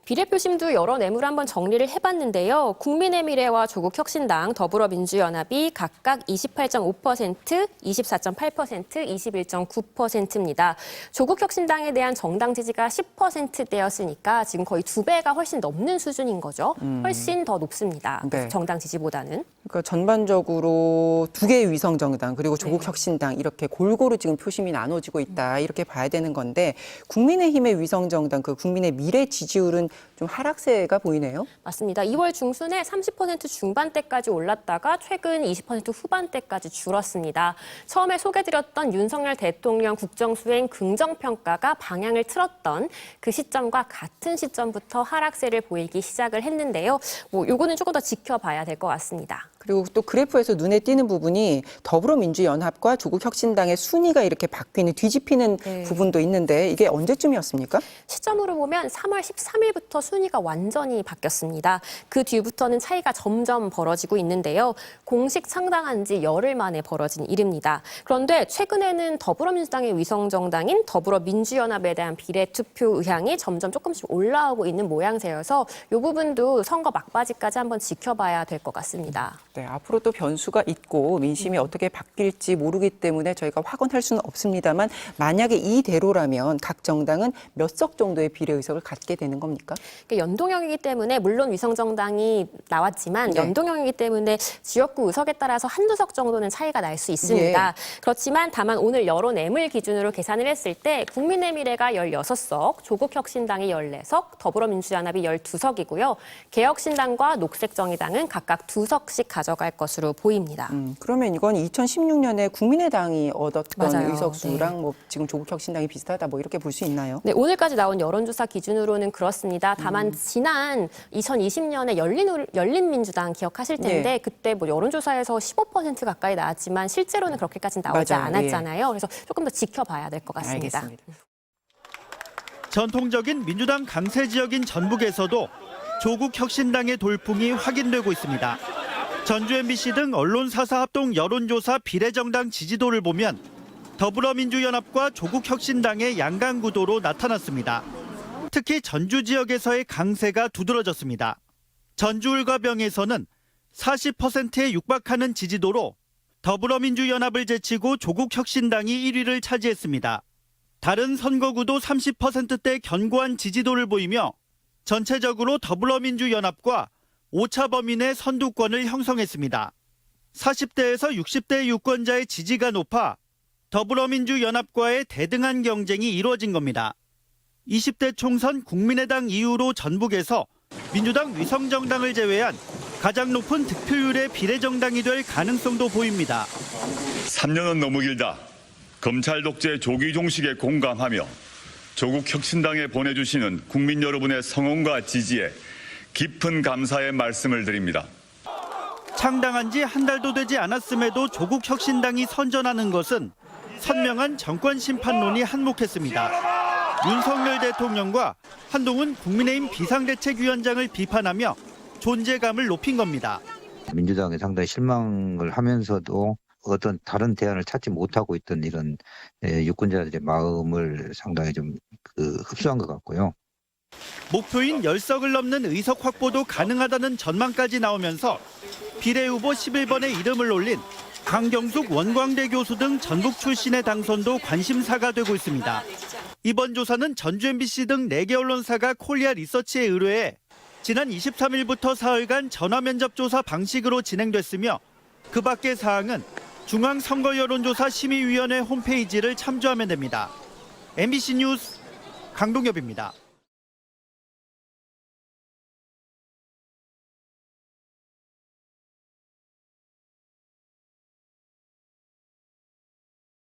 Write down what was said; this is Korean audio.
비례표심도 여러 내물 한번 정리를 해봤는데요. 국민의미래와 조국혁신당, 더불어민주연합이 각각 28.5%, 24.8%, 21.9%입니다. 조국혁신당에 대한 정당 지지가 10%대였으니까 지금 거의 2배가 훨씬 넘는 수준인 거죠. 훨씬 더 높습니다. 네. 정당 지지보다는. 그러니까 전반적으로 두 개의 위성정당 그리고 조국혁신당 이렇게 골고루 지금 표심이 나눠지고 있다 이렇게 봐야 되는 건데 국민의힘의 위성정당 그 국민의 미래 지지율은 좀 하락세가 보이네요. 맞습니다. 2월 중순에 30% 중반대까지 올랐다가 최근 20% 후반대까지 줄었습니다. 처음에 소개드렸던 윤석열 대통령 국정수행 긍정평가가 방향을 틀었던 그 시점과 같은 시점부터 하락세를 보이기 시작을 했는데요. 요거는 조금 더 지켜봐야 될 것 같습니다. 그리고 또 그래프에서 눈에 띄는 부분이 더불어민주연합과 조국혁신당의 순위가 이렇게 바뀌는 뒤집히는 부분도 있는데 이게 언제쯤이었습니까? 시점으로 보면 3월 13일부터 순위가 완전히 바뀌었습니다. 그 뒤부터는 차이가 점점 벌어지고 있는데요. 공식 창당한 지 열흘 만에 벌어진 일입니다. 그런데 최근에는 더불어민주당의 위성정당인 더불어민주연합에 대한 비례투표 의향이 점점 조금씩 올라오고 있는 모양새여서 이 부분도 선거 막바지까지 한번 지켜봐야 될 것 같습니다. 네, 앞으로 또 변수가 있고 민심이 어떻게 바뀔지 모르기 때문에 저희가 확언할 수는 없습니다만 만약에 이대로라면 각 정당은 몇 석 정도의 비례 의석을 갖게 되는 겁니까? 연동형이기 때문에 물론 위성정당이 나왔지만 연동형이기 때문에 지역구 의석에 따라서 한두 석 정도는 차이가 날 수 있습니다. 그렇지만 다만 오늘 여론 애물 기준으로 계산을 했을 때 국민의미래가 16석, 조국혁신당이 14석, 더불어민주연합이 12석이고요. 개혁신당과 녹색정의당은 각각 2석씩 가져갈 것으로 보입니다. 그러면 이건 2016년에 국민의당이 얻었던 맞아요. 의석수랑 뭐 지금 조국혁신당이 비슷하다 뭐 이렇게 볼 수 있나요? 네, 오늘까지 나온 여론조사 기준으로는 그렇습니다. 다만 지난 2020년에 열린민주당 기억하실 텐데 그때 뭐 여론조사에서 15% 가까이 나왔지만 실제로는 그렇게까지는 나오지 않았잖아요. 그래서 조금 더 지켜봐야 될 것 같습니다. 알겠습니다. 전통적인 민주당 강세 지역인 전북에서도 조국혁신당의 돌풍이 확인되고 있습니다. 전주 MBC 등 언론사사 합동 여론조사 비례정당 지지도를 보면 더불어민주연합과 조국혁신당의 양강구도로 나타났습니다. 특히 전주 지역에서의 강세가 두드러졌습니다. 전주 울가병에서는 40%에 육박하는 지지도로 더불어민주연합을 제치고 조국혁신당이 1위를 차지했습니다. 다른 선거구도 30%대 견고한 지지도를 보이며 전체적으로 더불어민주연합과 오차 범위 내 선두권을 형성했습니다. 40대에서 60대 유권자의 지지가 높아 더불어민주연합과의 대등한 경쟁이 이루어진 겁니다. 20대 총선 국민의당 이후로 전북에서 민주당 위성정당을 제외한 가장 높은 득표율의 비례정당이 될 가능성도 보입니다. 3년은 너무 길다. 검찰 독재 조기 종식에 공감하며 조국혁신당에 보내주시는 국민 여러분의 성원과 지지에 깊은 감사의 말씀을 드립니다. 창당한 지 한 달도 되지 않았음에도 조국혁신당이 선전하는 것은 선명한 정권 심판론이 한몫했습니다. 윤석열 대통령과 한동훈 국민의힘 비상대책위원장을 비판하며 존재감을 높인 겁니다. 민주당에 상당히 실망을 하면서도 어떤 다른 대안을 찾지 못하고 있던 이런 유권자들의 마음을 상당히 좀 흡수한 것 같고요. 목표인 10석을 넘는 의석 확보도 가능하다는 전망까지 나오면서 비례 후보 11번에 이름을 올린 강경숙 원광대 교수 등 전북 출신의 당선도 관심사가 되고 있습니다. 이번 조사는 전주 MBC 등 4개 언론사가 콜리아 리서치에 의뢰해 지난 23일부터 사흘간 전화 면접 조사 방식으로 진행됐으며 그 밖의 사항은 중앙선거여론조사 심의위원회 홈페이지를 참조하면 됩니다. MBC 뉴스 강동엽입니다.